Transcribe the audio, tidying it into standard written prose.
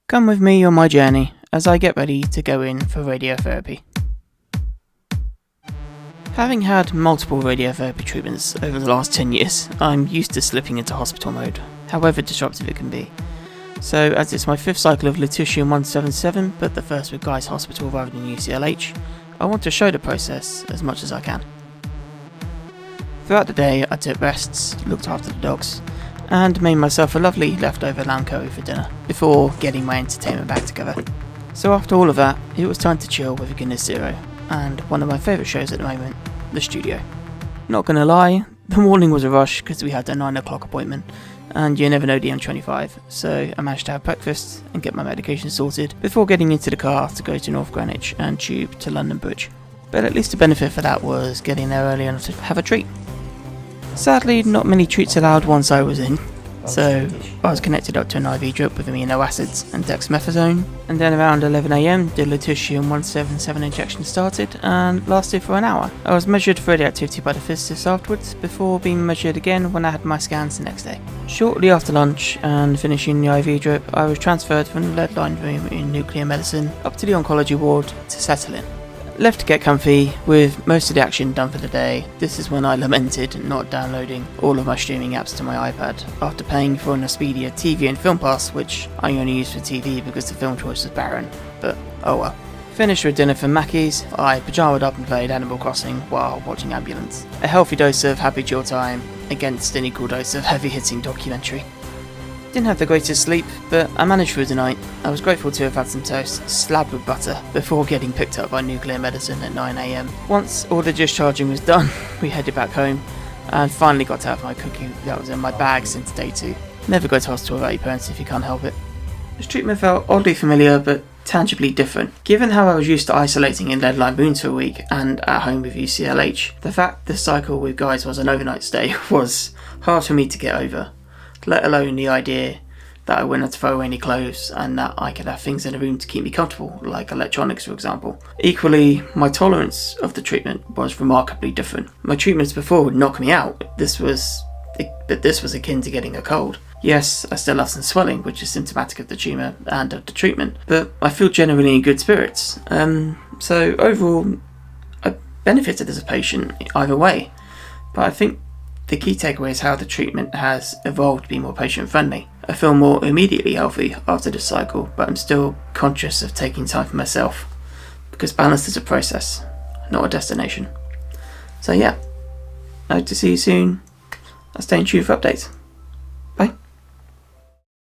Come with me on my journey as I get ready to go in for radiotherapy. Having had multiple radiotherapy treatments over the last 10 years, I'm used to slipping into hospital mode, however disruptive it can be. So as it's my 5th cycle of lutetium-177, but the first with Guy's Hospital rather than UCLH, I want to show the process as much as I can. Throughout the day I took rests, looked after the dogs, and made myself a lovely leftover lamb curry for dinner, before getting my entertainment back together. So after all of that, it was time to chill with a Guinness Zero, and one of my favourite shows at the moment, The Studio. Not gonna lie, the morning was a rush because we had a 9 o'clock appointment, and you never know the M25, so I managed to have breakfast and get my medication sorted before getting into the car to go to North Greenwich and tube to London Bridge. But at least the benefit for that was getting there early enough to have a treat. Sadly, not many treats allowed once I was in, so I was connected up to an IV drip with amino acids and dexamethasone, and then around 11 AM the lutetium-177 injection started and lasted for an hour. I was measured for radioactivity by the physicist afterwards, before being measured again when I had my scans the next day. Shortly after lunch and finishing the IV drip, I was transferred from the lead-lined room in nuclear medicine up to the oncology ward to settle in. Left to get comfy, with most of the action done for the day. This is when I lamented not downloading all of my streaming apps to my iPad, after paying for an Expedia TV and film pass, which I only used for TV because the film choice was barren, but oh well. Finished with dinner from Mackey's, I pajamaed up and played Animal Crossing while watching Ambulance. A healthy dose of happy chill time, against an equal dose of heavy hitting documentary. Didn't have the greatest sleep, but I managed through the night. I was grateful to have had some toast, slabbed with butter, before getting picked up by nuclear medicine at 9 AM. Once all the discharging was done, we headed back home, and finally got to have my cookie that was in my bag since day 2. Never go to hospital without your parents if you can't help it. This treatment felt oddly familiar, but tangibly different. Given how I was used to isolating in lead-lined wounds for a week, and at home with UCLH, the fact this cycle with Guys was an overnight stay was hard for me to get over. Let alone the idea that I wouldn't have to throw away any clothes and that I could have things in the room to keep me comfortable, like electronics for example. Equally, my tolerance of the treatment was remarkably different. My treatments before would knock me out, but this was akin to getting a cold. Yes, I still have some swelling, which is symptomatic of the tumour and of the treatment, but I feel generally in good spirits. So overall, I benefited as a patient either way, but I think the key takeaway is how the treatment has evolved to be more patient friendly. I feel more immediately healthy after this cycle, but I'm still conscious of taking time for myself, because balance is a process, not a destination. So yeah, I hope to see you soon. I'll stay in tune for updates.